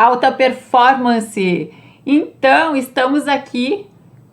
alta performance. Então, estamos aqui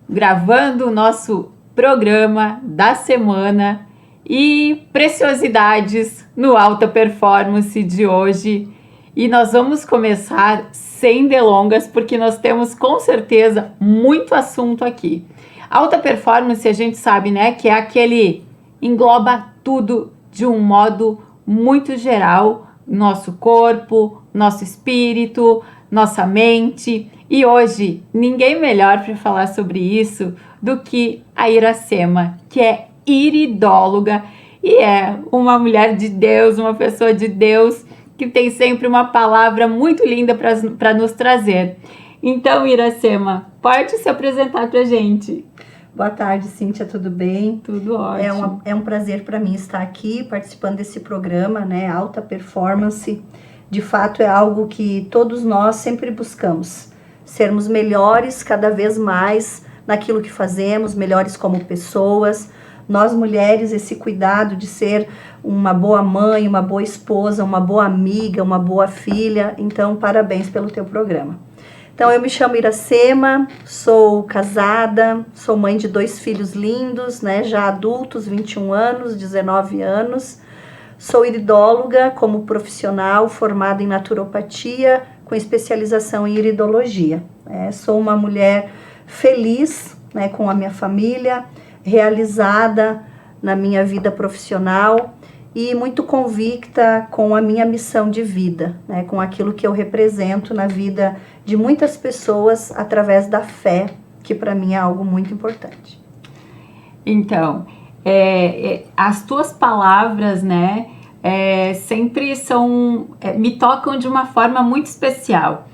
gravando o nosso programa da semana e preciosidades no alta performance de hoje. E nós vamos começar sem delongas, porque nós temos com certeza muito assunto aqui. Alta performance, a gente sabe, né, que é aquele engloba tudo de um modo muito geral, nosso corpo, nosso espírito, nossa mente. E hoje, ninguém melhor para falar sobre isso do que a Iracema, que é iridóloga e é uma mulher de Deus, uma pessoa de Deus, que tem sempre uma palavra muito linda para nos trazer. Então, Iracema, pode se apresentar para a gente. Boa tarde, Cíntia, tudo bem? Tudo ótimo. É um prazer para mim estar aqui participando desse programa, né? Alta performance. De fato, é algo que todos nós sempre buscamos. Sermos melhores cada vez mais naquilo que fazemos, melhores como pessoas. Nós mulheres, esse cuidado de ser uma boa mãe, uma boa esposa, uma boa amiga, uma boa filha. Então, parabéns pelo teu programa. Então, eu me chamo Iracema, sou casada, sou mãe de 2 filhos lindos, né, já adultos, 21 anos, 19 anos. Sou iridóloga como profissional, formada em naturopatia, com especialização em iridologia. Sou uma mulher feliz, né, com a minha família, realizada na minha vida profissional e muito convicta com a minha missão de vida, né, com aquilo que eu represento na vida de muitas pessoas através da fé, que para mim é algo muito importante. Então, as tuas palavras, né, sempre me tocam de uma forma muito especial.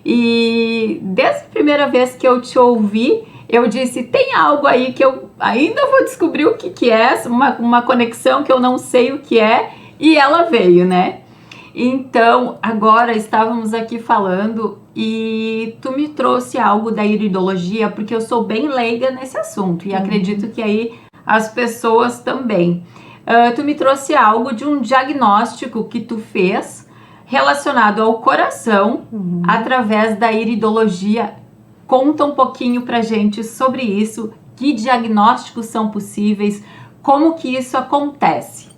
E desde a primeira vez que eu te ouvi, eu disse, tem algo aí que eu ainda vou descobrir o que é, uma conexão que eu não sei o que é, e ela veio, né? Então, agora estávamos aqui falando e tu me trouxe algo da iridologia, porque eu sou bem leiga nesse assunto, e acredito que aí as pessoas também. Tu me trouxe algo de um diagnóstico que tu fez relacionado ao coração através da iridologia. Conta um pouquinho pra gente sobre isso, que diagnósticos são possíveis, como que isso acontece?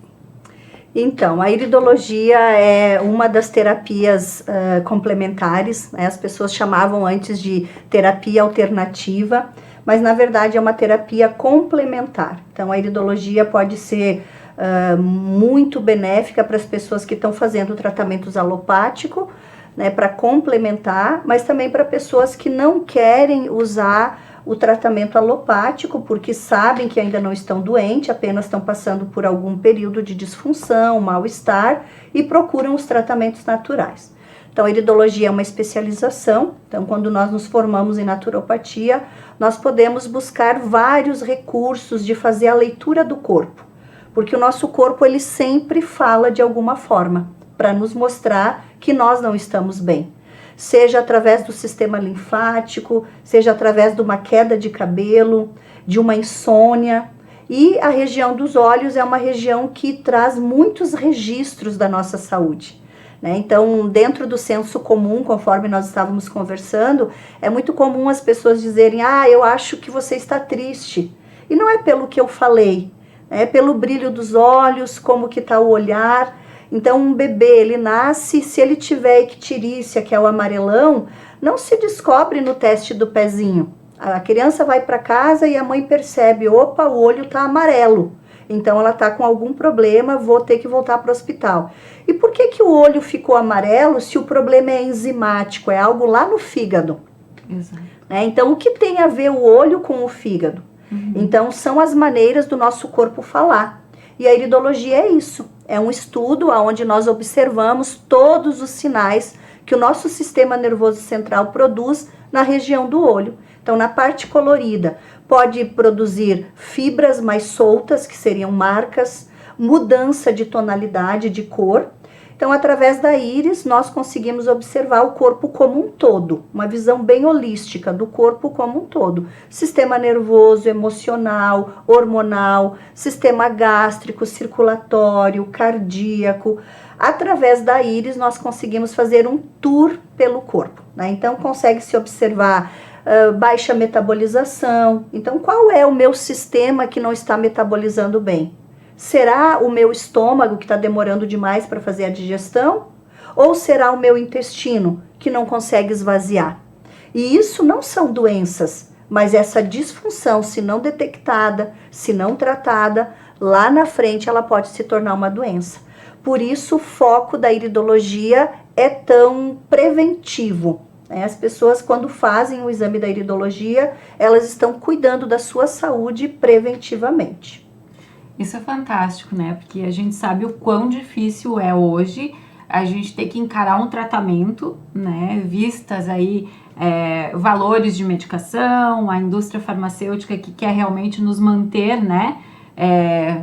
Então, a iridologia é uma das terapias complementares, né? As pessoas chamavam antes de terapia alternativa, mas na verdade é uma terapia complementar. Então, a iridologia pode ser muito benéfica para as pessoas que estão fazendo tratamentos alopáticos, né, para complementar, mas também para pessoas que não querem usar o tratamento alopático, porque sabem que ainda não estão doentes, apenas estão passando por algum período de disfunção, mal-estar, e procuram os tratamentos naturais. Então, a iridologia é uma especialização. Então, quando nós nos formamos em naturopatia, nós podemos buscar vários recursos de fazer a leitura do corpo, porque o nosso corpo, ele sempre fala de alguma forma, para nos mostrar que nós não estamos bem. Seja através do sistema linfático, seja através de uma queda de cabelo, de uma insônia. E a região dos olhos é uma região que traz muitos registros da nossa saúde, né? Então, dentro do senso comum, conforme nós estávamos conversando, é muito comum as pessoas dizerem, eu acho que você está triste. E não é pelo que eu falei, é pelo brilho dos olhos, como que está o olhar. Então, um bebê, ele nasce, se ele tiver icterícia, que é o amarelão, não se descobre no teste do pezinho. A criança vai para casa e a mãe percebe, opa, o olho está amarelo. Então, ela está com algum problema, vou ter que voltar para o hospital. E por que o olho ficou amarelo se o problema é enzimático, é algo lá no fígado? Exato. Então, o que tem a ver o olho com o fígado? Então, são as maneiras do nosso corpo falar. E a iridologia é isso. É um estudo onde nós observamos todos os sinais que o nosso sistema nervoso central produz na região do olho. Então, na parte colorida, pode produzir fibras mais soltas, que seriam marcas, mudança de tonalidade, de cor. Então, através da íris, nós conseguimos observar o corpo como um todo, uma visão bem holística do corpo como um todo. Sistema nervoso, emocional, hormonal, sistema gástrico, circulatório, cardíaco. Através da íris, nós conseguimos fazer um tour pelo corpo, né? Então, consegue-se observar baixa metabolização. Então, qual é o meu sistema que não está metabolizando bem? Será o meu estômago que está demorando demais para fazer a digestão? Ou será o meu intestino que não consegue esvaziar? E isso não são doenças, mas essa disfunção, se não detectada, se não tratada, lá na frente ela pode se tornar uma doença. Por isso o foco da iridologia é tão preventivo. As pessoas, quando fazem o exame da iridologia, elas estão cuidando da sua saúde preventivamente. Isso é fantástico, né? Porque a gente sabe o quão difícil é hoje a gente ter que encarar um tratamento, né? Vistas aí valores de medicação, a indústria farmacêutica que quer realmente nos manter, né?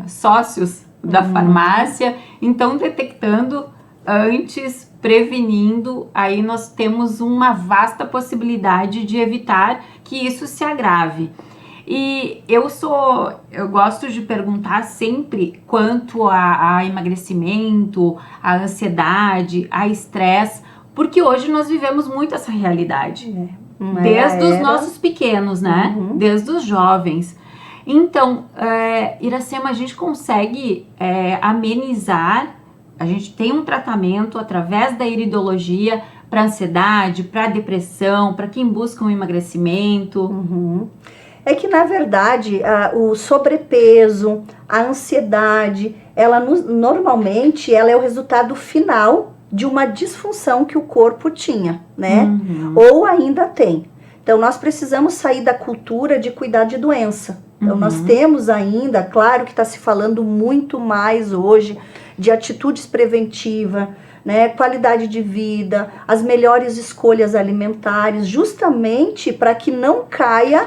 Sócios da farmácia. Então, detectando antes, prevenindo, aí nós temos uma vasta possibilidade de evitar que isso se agrave. E eu gosto de perguntar sempre quanto a emagrecimento, a ansiedade, a estresse, porque hoje nós vivemos muito essa realidade. Desde os nossos pequenos, né? Desde os jovens. Então, Iracema, a gente consegue amenizar, a gente tem um tratamento através da iridologia para ansiedade, para depressão, para quem busca um emagrecimento. É que, na verdade, o sobrepeso, a ansiedade, normalmente ela é o resultado final de uma disfunção que o corpo tinha, né? Ou ainda tem. Então, nós precisamos sair da cultura de cuidar de doença. Então, nós temos ainda, claro que está se falando muito mais hoje de atitudes preventivas, né, qualidade de vida, as melhores escolhas alimentares, justamente para que não caia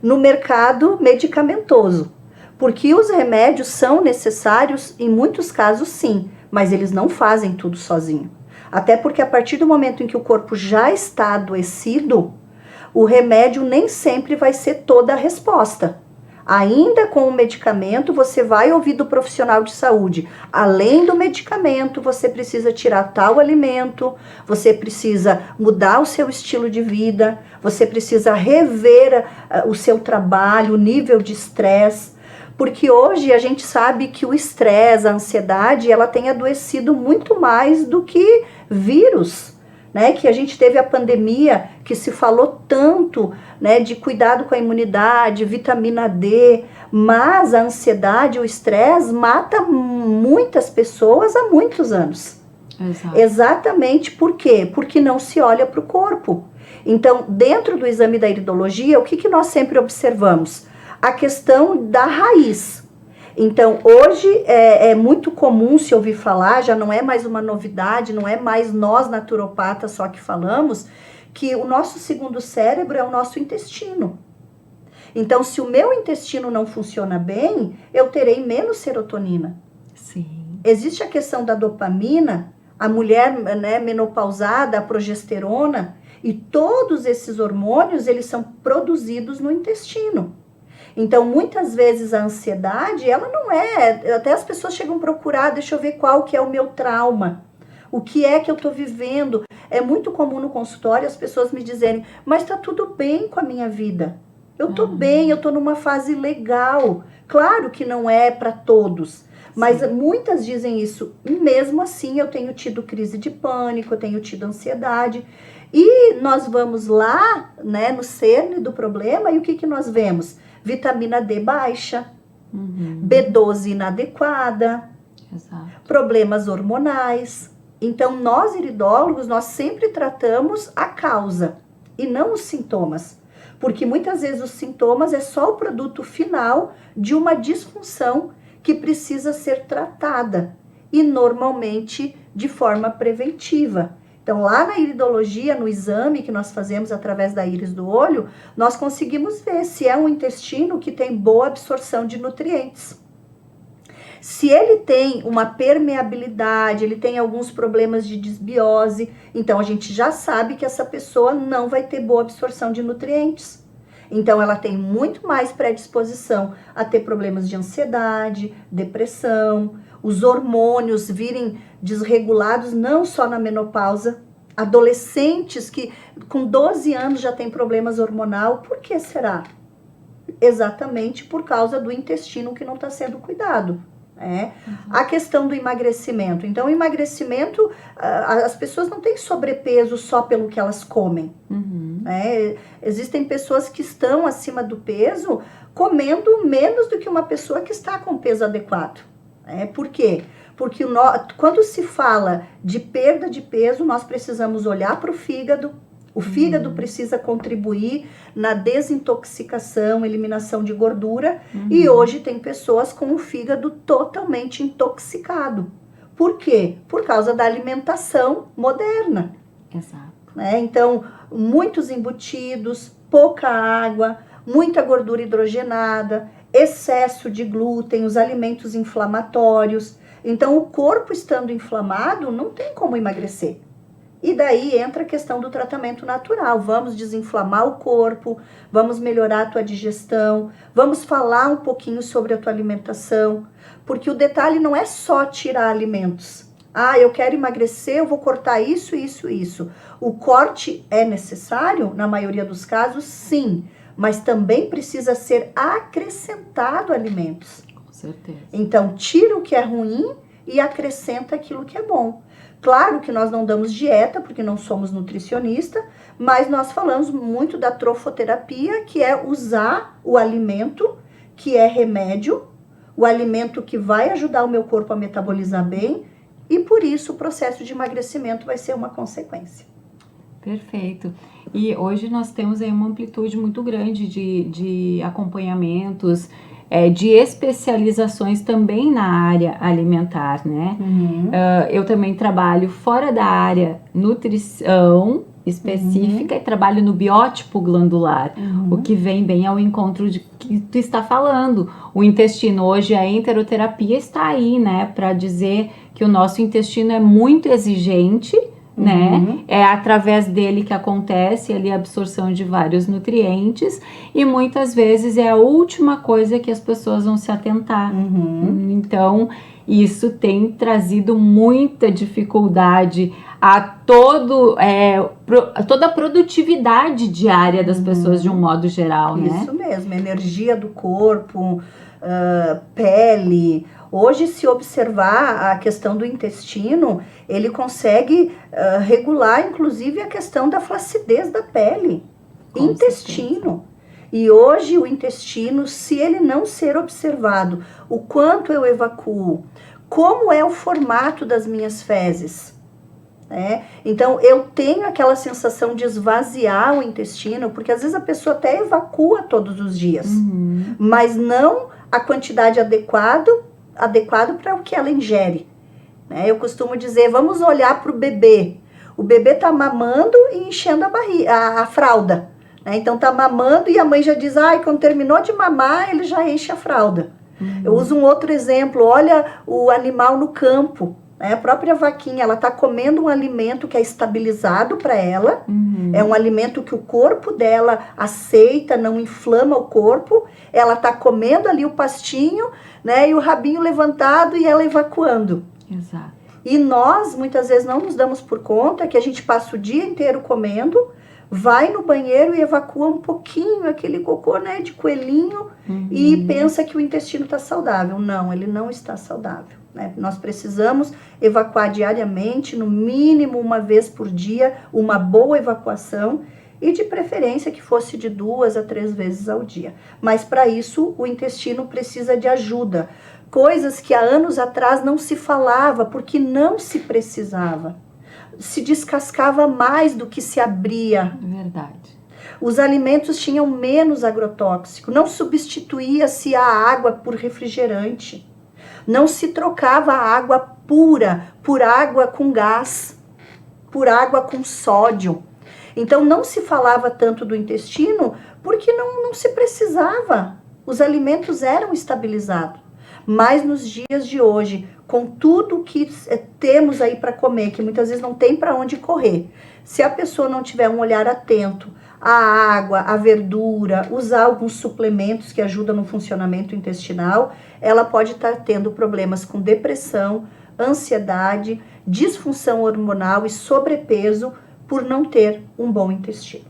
no mercado medicamentoso. Porque os remédios são necessários, em muitos casos sim, mas eles não fazem tudo sozinho. Até porque a partir do momento em que o corpo já está adoecido, o remédio nem sempre vai ser toda a resposta. Ainda com o medicamento, você vai ouvir do profissional de saúde. Além do medicamento, você precisa tirar tal alimento, você precisa mudar o seu estilo de vida, você precisa rever o seu trabalho, o nível de estresse. Porque hoje a gente sabe que o estresse, a ansiedade, ela tem adoecido muito mais do que vírus. Né, que a gente teve a pandemia, que se falou tanto, né, de cuidado com a imunidade, vitamina D, mas a ansiedade, o estresse mata muitas pessoas há muitos anos. Exato. Exatamente por quê? Porque não se olha para o corpo. Então, dentro do exame da iridologia, o que nós sempre observamos? A questão da raiz. Então, hoje é muito comum se ouvir falar, já não é mais uma novidade, não é mais nós naturopatas só que falamos, que o nosso segundo cérebro é o nosso intestino. Então, se o meu intestino não funciona bem, eu terei menos serotonina. Sim. Existe a questão da dopamina, a mulher, né, menopausada, a progesterona, e todos esses hormônios, eles são produzidos no intestino. Então, muitas vezes a ansiedade, ela não é, até as pessoas chegam a procurar, deixa eu ver qual que é o meu trauma, o que é que eu estou vivendo. É muito comum no consultório as pessoas me dizerem, mas está tudo bem com a minha vida, eu estou bem, eu estou numa fase legal. Claro que não é para todos, mas muitas dizem isso, e mesmo assim eu tenho tido crise de pânico, eu tenho tido ansiedade, e nós vamos lá, né, no cerne do problema, e o que nós vemos? Vitamina D baixa, B12 inadequada, problemas hormonais. Então, nós iridólogos, nós sempre tratamos a causa e não os sintomas. Porque muitas vezes os sintomas é só o produto final de uma disfunção que precisa ser tratada. E normalmente de forma preventiva. Então, lá na iridologia, no exame que nós fazemos através da íris do olho, nós conseguimos ver se é um intestino que tem boa absorção de nutrientes. Se ele tem uma permeabilidade, ele tem alguns problemas de desbiose, então a gente já sabe que essa pessoa não vai ter boa absorção de nutrientes. Então ela tem muito mais predisposição a ter problemas de ansiedade, depressão, os hormônios virem desregulados não só na menopausa, adolescentes que com 12 anos já têm problemas hormonal, por que será? Exatamente por causa do intestino que não está sendo cuidado. A questão do emagrecimento. Então, o emagrecimento, as pessoas não têm sobrepeso só pelo que elas comem. Existem pessoas que estão acima do peso comendo menos do que uma pessoa que está com peso adequado. Por quê? Porque quando se fala de perda de peso, nós precisamos olhar para o fígado. O fígado precisa contribuir na desintoxicação, eliminação de gordura. E hoje tem pessoas com o fígado totalmente intoxicado. Por quê? Por causa da alimentação moderna. Exato. Então, muitos embutidos, pouca água, muita gordura hidrogenada, excesso de glúten, os alimentos inflamatórios. Então, o corpo estando inflamado, não tem como emagrecer. E daí entra a questão do tratamento natural. Vamos desinflamar o corpo, vamos melhorar a tua digestão, vamos falar um pouquinho sobre a tua alimentação, porque o detalhe não é só tirar alimentos. Eu quero emagrecer, eu vou cortar isso, isso, isso. O corte é necessário, na maioria dos casos, sim, mas também precisa ser acrescentado alimentos. Com certeza. Então, tira o que é ruim e acrescenta aquilo que é bom. Claro que nós não damos dieta, porque não somos nutricionista, mas nós falamos muito da trofoterapia, que é usar o alimento, que é remédio, o alimento que vai ajudar o meu corpo a metabolizar bem, e por isso o processo de emagrecimento vai ser uma consequência. Perfeito. E hoje nós temos aí uma amplitude muito grande de acompanhamentos, de especializações também na área alimentar, né? Eu também trabalho fora da área nutrição específica e trabalho no biótipo glandular, o que vem bem ao encontro de que tu está falando. O intestino hoje, a enteroterapia está aí, né? Para dizer que o nosso intestino é muito exigente, né? É através dele que acontece ali a absorção de vários nutrientes e muitas vezes é a última coisa que as pessoas vão se atentar. Então, isso tem trazido muita dificuldade a toda a produtividade diária das pessoas de um modo geral, né? Isso mesmo, energia do corpo, pele. Hoje, se observar a questão do intestino, ele consegue regular, inclusive, a questão da flacidez da pele. Intestino. E hoje, o intestino, se ele não ser observado, o quanto eu evacuo, como é o formato das minhas fezes, então, eu tenho aquela sensação de esvaziar o intestino, porque às vezes a pessoa até evacua todos os dias, mas não a quantidade adequado para o que ela ingere. Eu costumo dizer, vamos olhar para o bebê. O bebê está mamando e enchendo a fralda. Então está mamando e a mãe já diz, quando terminou de mamar, ele já enche a fralda. Eu uso um outro exemplo, olha o animal no campo. A própria vaquinha, ela está comendo um alimento que é estabilizado para ela, é um alimento que o corpo dela aceita, não inflama o corpo, ela está comendo ali o pastinho, e o rabinho levantado e ela evacuando. Exato. E nós, muitas vezes, não nos damos por conta que a gente passa o dia inteiro comendo, vai no banheiro e evacua um pouquinho, aquele cocô, de coelhinho, e pensa que o intestino está saudável. Não, ele não está saudável. Nós precisamos evacuar diariamente, no mínimo uma vez por dia, uma boa evacuação e de preferência que fosse de 2 a 3 vezes ao dia. Mas para isso o intestino precisa de ajuda. Coisas que há anos atrás não se falava porque não se precisava. Se descascava mais do que se abria. Verdade. Os alimentos tinham menos agrotóxico, não substituía-se a água por refrigerante. Não se trocava a água pura por água com gás, por água com sódio. Então, não se falava tanto do intestino porque não se precisava. Os alimentos eram estabilizados. Mas nos dias de hoje, com tudo que temos aí para comer, que muitas vezes não tem para onde correr, se a pessoa não tiver um olhar atento à água, à verdura, usar alguns suplementos que ajudam no funcionamento intestinal, ela pode estar tendo problemas com depressão, ansiedade, disfunção hormonal e sobrepeso por não ter um bom intestino.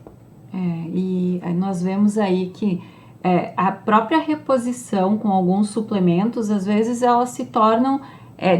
E nós vemos aí que a própria reposição com alguns suplementos, às vezes elas se tornam,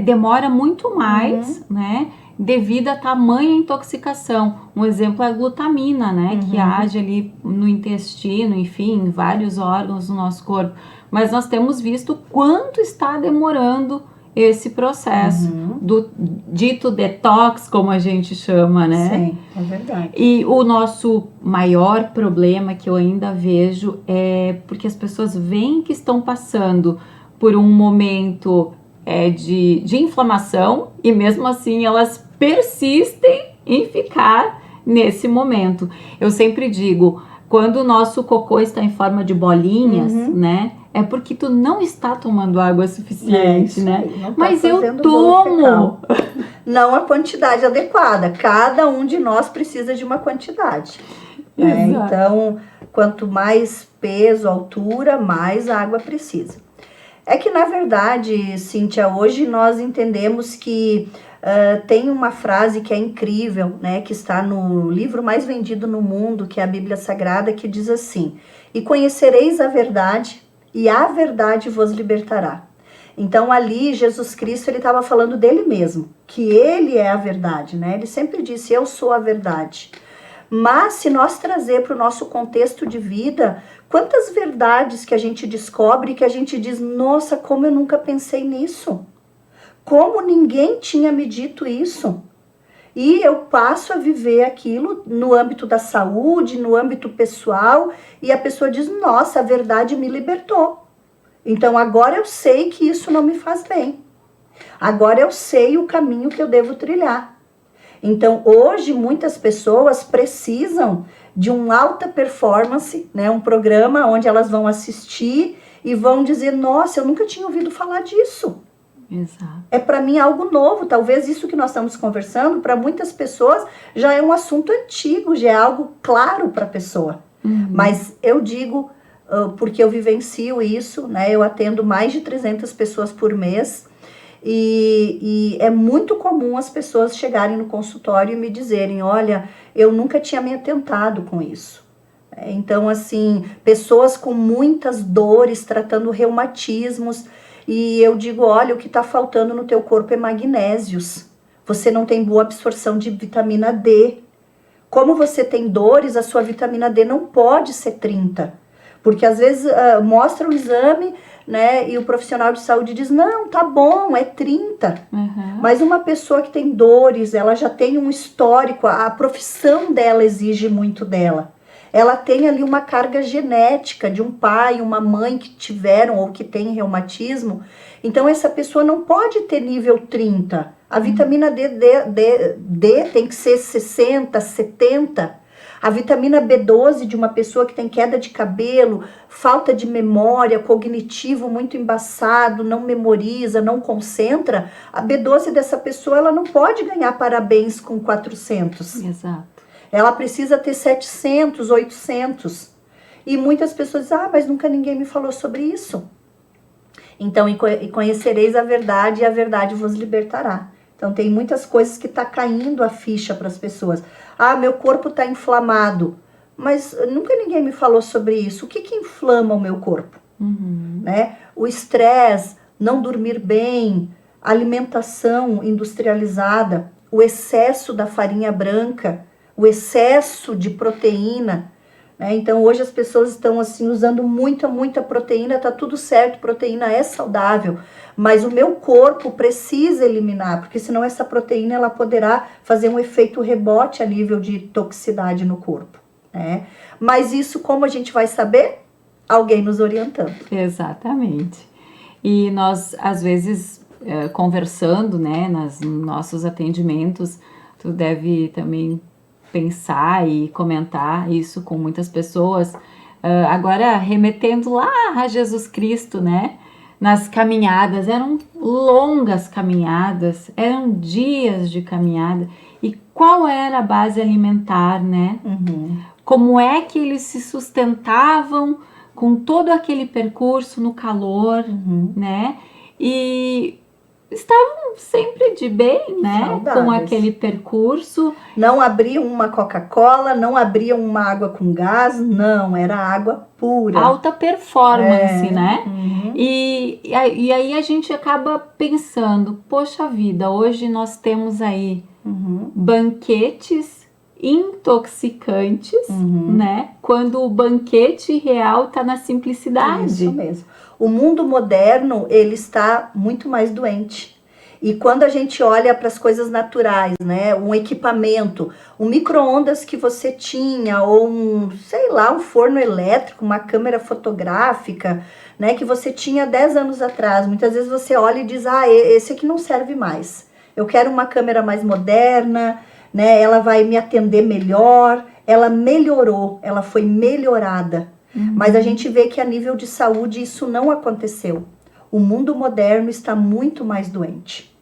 demora muito mais, né? Devido à tamanha intoxicação. Um exemplo é a glutamina, né? Que age ali no intestino, enfim, em vários órgãos do nosso corpo. Mas nós temos visto quanto está demorando esse processo do dito detox, como a gente chama, né? Sim, é verdade. E o nosso maior problema que eu ainda vejo é porque as pessoas veem que estão passando por um momento de inflamação e mesmo assim elas persistem em ficar nesse momento. Eu sempre digo, quando o nosso cocô está em forma de bolinhas, né? É porque tu não está tomando água suficiente, né? Não tá Mas eu fazendo bolo tomo. fecal. Não a quantidade adequada. Cada um de nós precisa de uma quantidade. Então, quanto mais peso, altura, mais água precisa. É que, na verdade, Cíntia, hoje nós entendemos que tem uma frase que é incrível, né? Que está no livro mais vendido no mundo, que é a Bíblia Sagrada, que diz assim: e conhecereis a verdade, e a verdade vos libertará. Então ali Jesus Cristo, ele estava falando dele mesmo, que ele é a verdade, né? Ele sempre disse, eu sou a verdade. Mas se nós trazer para o nosso contexto de vida, quantas verdades que a gente descobre que a gente diz, nossa, como eu nunca pensei nisso. Como ninguém tinha me dito isso. E eu passo a viver aquilo no âmbito da saúde, no âmbito pessoal, e a pessoa diz, nossa, a verdade me libertou. Então agora eu sei que isso não me faz bem. Agora eu sei o caminho que eu devo trilhar. Então hoje muitas pessoas precisam de um alta performance, né, um programa onde elas vão assistir e vão dizer, nossa, eu nunca tinha ouvido falar disso. Exato. É para mim algo novo, talvez isso que nós estamos conversando, para muitas pessoas já é um assunto antigo, já é algo claro para a pessoa. Mas eu digo, porque eu vivencio isso, né? Eu atendo mais de 300 pessoas por mês e é muito comum as pessoas chegarem no consultório e me dizerem, olha, eu nunca tinha me atentado com isso. Então, assim, pessoas com muitas dores, tratando reumatismos, e eu digo, olha, o que está faltando no teu corpo é magnésios. Você não tem boa absorção de vitamina D. Como você tem dores, a sua vitamina D não pode ser 30. Porque às vezes mostra o exame, né, e o profissional de saúde diz, não, tá bom, é 30. Mas uma pessoa que tem dores, ela já tem um histórico, a profissão dela exige muito dela. Ela tem ali uma carga genética de um pai, uma mãe que tiveram ou que tem reumatismo. Então, essa pessoa não pode ter nível 30. A vitamina D tem que ser 60, 70. A vitamina B12 de uma pessoa que tem queda de cabelo, falta de memória, cognitivo muito embaçado, não memoriza, não concentra, a B12 dessa pessoa ela não pode ganhar parabéns com 400. Exato. Ela precisa ter 700, 800. E muitas pessoas dizem, mas nunca ninguém me falou sobre isso. Então, e conhecereis a verdade, e a verdade vos libertará. Então, tem muitas coisas que está caindo a ficha para as pessoas. Meu corpo está inflamado. Mas nunca ninguém me falou sobre isso. O que inflama o meu corpo? Né? O estresse, não dormir bem, alimentação industrializada, o excesso da farinha branca, o excesso de proteína, né? Então hoje as pessoas estão assim usando muita proteína, tá tudo certo, proteína é saudável, mas o meu corpo precisa eliminar, porque senão essa proteína ela poderá fazer um efeito rebote a nível de toxicidade no corpo, né? Mas isso como a gente vai saber? Alguém nos orientando. Exatamente. E nós às vezes conversando, né, nos nossos atendimentos, tu deve também pensar e comentar isso com muitas pessoas, agora remetendo lá a Jesus Cristo, né? nas caminhadas, eram longas caminhadas, eram dias de caminhada. E qual era a base alimentar, né? Como é que eles se sustentavam com todo aquele percurso no calor, né? E estavam sempre de bem, né? Saudáveis. Com aquele percurso. Não abriam uma Coca-Cola, não abriam uma água com gás, não, era água pura. Alta performance, né? Uhum. E aí a gente acaba pensando, poxa vida, hoje nós temos aí banquetes intoxicantes, né? Quando o banquete real está na simplicidade. Isso mesmo. O mundo moderno, ele está muito mais doente. E quando a gente olha para as coisas naturais, né? Um equipamento, um micro-ondas que você tinha, ou um, sei lá, um forno elétrico, uma câmera fotográfica, né? Que você tinha 10 anos atrás. Muitas vezes você olha e diz, ah, esse aqui não serve mais. Eu quero uma câmera mais moderna, né? Ela vai me atender melhor. Ela melhorou, ela foi melhorada. Mas a gente vê que a nível de saúde isso não aconteceu. O mundo moderno está muito mais doente.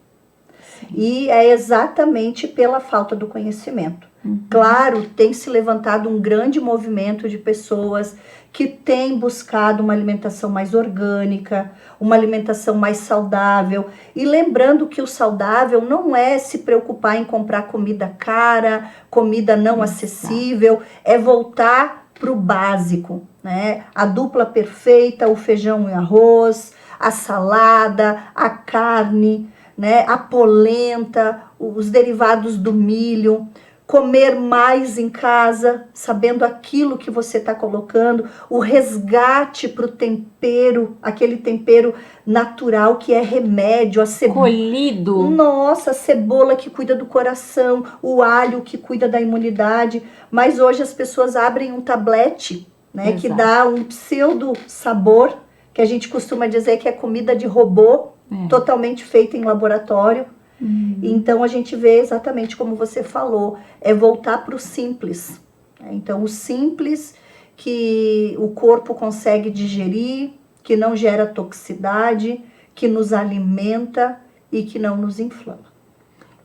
Sim. E é exatamente pela falta do conhecimento. Claro, tem se levantado um grande movimento de pessoas que têm buscado uma alimentação mais orgânica, uma alimentação mais saudável. E lembrando que o saudável não é se preocupar em comprar comida cara, comida não acessível, é voltar para o básico, né? A dupla perfeita, o feijão e arroz, a salada, a carne, né? A polenta, os derivados do milho. Comer mais em casa, sabendo aquilo que você está colocando, o resgate para o tempero, aquele tempero natural que é remédio, a cebola. Colhido. Nossa, a cebola que cuida do coração, o alho que cuida da imunidade. Mas hoje as pessoas abrem um tablete, né, que dá um pseudo sabor, que a gente costuma dizer que é comida de robô, totalmente feita em laboratório. Então a gente vê exatamente como você falou, é voltar para o simples. Então o simples que o corpo consegue digerir, que não gera toxicidade, que nos alimenta e que não nos inflama.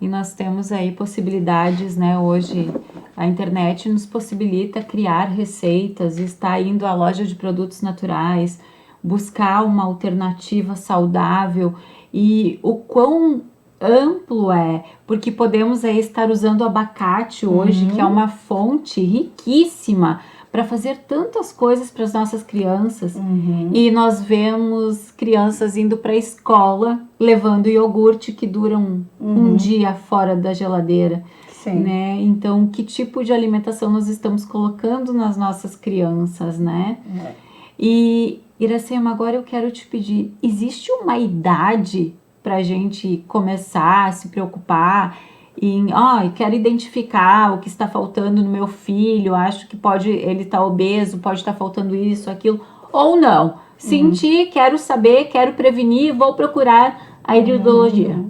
E nós temos aí possibilidades, né? Hoje a internet nos possibilita criar receitas, estar indo à loja de produtos naturais, buscar uma alternativa saudável e o quão amplo porque podemos aí estar usando o abacate hoje, que é uma fonte riquíssima para fazer tantas coisas para as nossas crianças. E nós vemos crianças indo para a escola levando iogurte que duram um dia fora da geladeira. Sim. Né? Então, que tipo de alimentação nós estamos colocando nas nossas crianças, né? E, Iracema, agora eu quero te pedir, existe uma idade para a gente começar a se preocupar em, eu quero identificar o que está faltando no meu filho, acho que ele está obeso, pode estar faltando isso, aquilo, ou não. Senti, quero saber, quero prevenir, vou procurar a iridologia.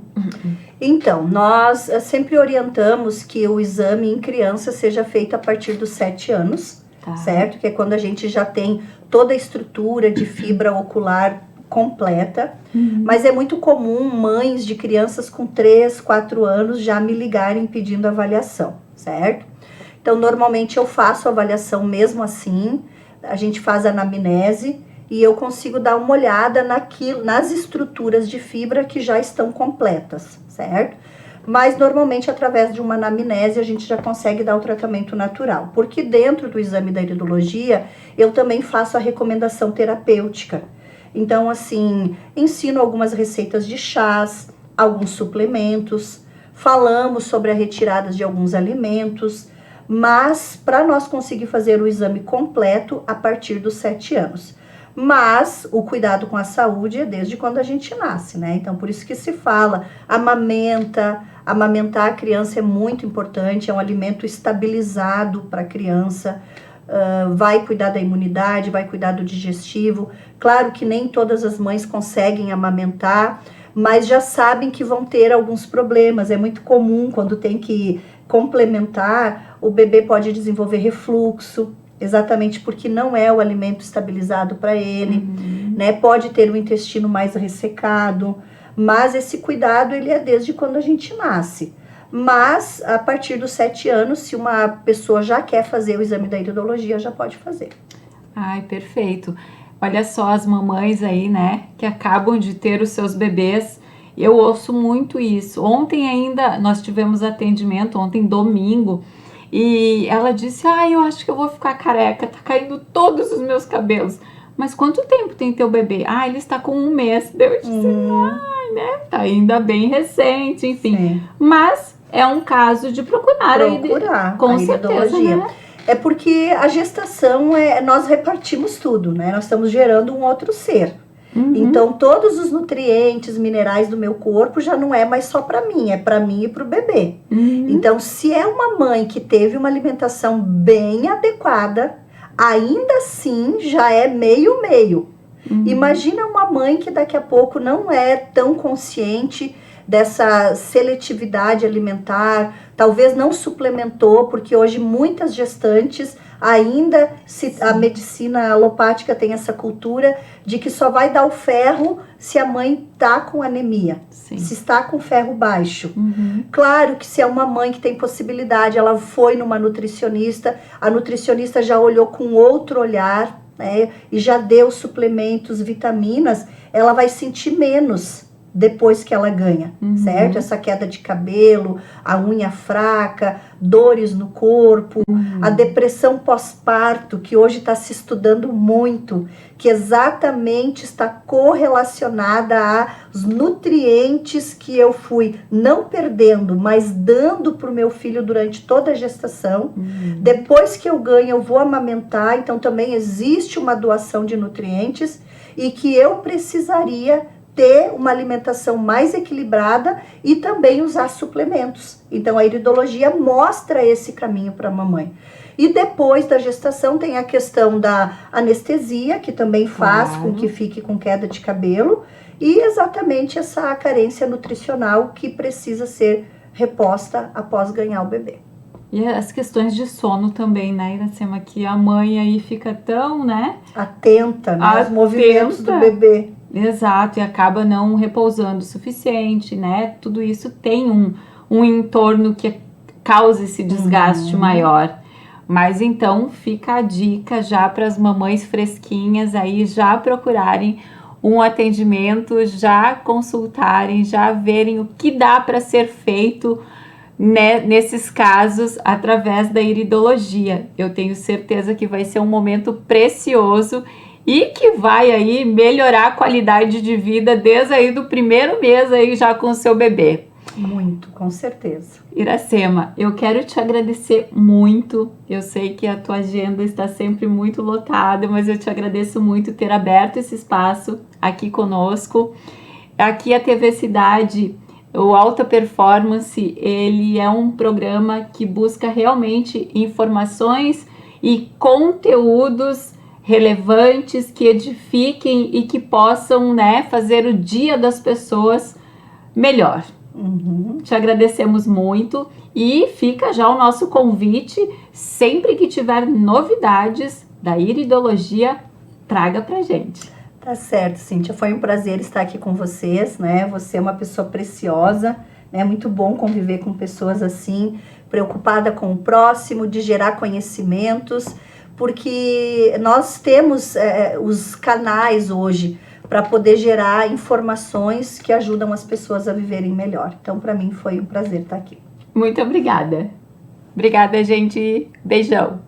Então, nós sempre orientamos que o exame em criança seja feito a partir dos 7 anos, certo? Que é quando a gente já tem toda a estrutura de fibra ocular completa, mas é muito comum mães de crianças com 3, 4 anos já me ligarem pedindo avaliação, certo? Então, normalmente eu faço a avaliação mesmo assim, a gente faz a anamnese e eu consigo dar uma olhada nas estruturas de fibra que já estão completas, certo? Mas normalmente através de uma anamnese a gente já consegue dar o tratamento natural, porque dentro do exame da iridologia eu também faço a recomendação terapêutica. Então, assim, ensino algumas receitas de chás, alguns suplementos, falamos sobre a retirada de alguns alimentos, mas para nós conseguir fazer o exame completo a partir dos 7 anos. Mas o cuidado com a saúde é desde quando a gente nasce, né? Então, por isso que se fala, amamentar a criança é muito importante, é um alimento estabilizado para a criança, vai cuidar da imunidade, vai cuidar do digestivo. Claro que nem todas as mães conseguem amamentar, mas já sabem que vão ter alguns problemas. É muito comum quando tem que complementar, o bebê pode desenvolver refluxo, exatamente porque não é o alimento estabilizado para ele, né? Pode ter o intestino mais ressecado, mas esse cuidado ele é desde quando a gente nasce. Mas a partir dos 7 anos, se uma pessoa já quer fazer o exame da iridologia, já pode fazer. Ai, perfeito. Olha só as mamães aí, né, que acabam de ter os seus bebês. Eu ouço muito isso. Ontem ainda nós tivemos atendimento, ontem domingo, e ela disse: eu acho que eu vou ficar careca, tá caindo todos os meus cabelos. Mas quanto tempo tem teu bebê? Ele está com 1 mês. Eu disse, né, tá ainda bem recente, enfim. Sim. Mas é um caso de procurar com a certeza, iridologia. né? É porque a gestação, nós repartimos tudo, né? Nós estamos gerando um outro ser. Então, todos os nutrientes, minerais do meu corpo já não é mais só para mim, é para mim e para o bebê. Então, se é uma mãe que teve uma alimentação bem adequada, ainda assim já é meio-meio. Imagina uma mãe que daqui a pouco não é tão consciente dessa seletividade alimentar, talvez não suplementou, porque hoje muitas gestantes ainda, a medicina alopática tem essa cultura de que só vai dar o ferro se a mãe está com anemia, se está com ferro baixo. Claro que se é uma mãe que tem possibilidade, ela foi numa nutricionista, a nutricionista já olhou com outro olhar, né, e já deu suplementos, vitaminas, ela vai sentir menos depois que ela ganha, certo? Essa queda de cabelo, a unha fraca, dores no corpo, a depressão pós-parto, que hoje está se estudando muito, que exatamente está correlacionada aos nutrientes que eu fui não perdendo, mas dando para o meu filho durante toda a gestação. Depois que eu ganho, eu vou amamentar, então também existe uma doação de nutrientes e que eu precisaria ter uma alimentação mais equilibrada e também usar suplementos. Então a iridologia mostra esse caminho para a mamãe. E depois da gestação tem a questão da anestesia, que também faz com que fique com queda de cabelo, e exatamente essa carência nutricional que precisa ser reposta após ganhar o bebê. E as questões de sono também, né, Iracema, que a mãe aí fica tão, né? Atenta, né, aos movimentos do bebê. Exato, e acaba não repousando o suficiente, né? Tudo isso tem um entorno que causa esse desgaste maior. Mas então fica a dica já para as mamães fresquinhas aí já procurarem um atendimento, já consultarem, já verem o que dá para ser feito, né, nesses casos através da iridologia. Eu tenho certeza que vai ser um momento precioso e que vai aí melhorar a qualidade de vida desde aí do primeiro mês aí já com o seu bebê. Muito, com certeza. Iracema, eu quero te agradecer muito. Eu sei que a tua agenda está sempre muito lotada, mas eu te agradeço muito ter aberto esse espaço aqui conosco. Aqui a TV Cidade, o Alta Performance, ele é um programa que busca realmente informações e conteúdos relevantes que edifiquem e que possam, né, fazer o dia das pessoas melhor. Te agradecemos muito e fica já o nosso convite, sempre que tiver novidades da iridologia, traga pra gente. Tá certo, Cíntia, foi um prazer estar aqui com vocês, né? Você é uma pessoa preciosa, né? Muito bom conviver com pessoas assim, preocupada com o próximo, de gerar conhecimentos, porque nós temos os canais hoje para poder gerar informações que ajudam as pessoas a viverem melhor. Então, para mim, foi um prazer estar aqui. Muito obrigada. Obrigada, gente. Beijão.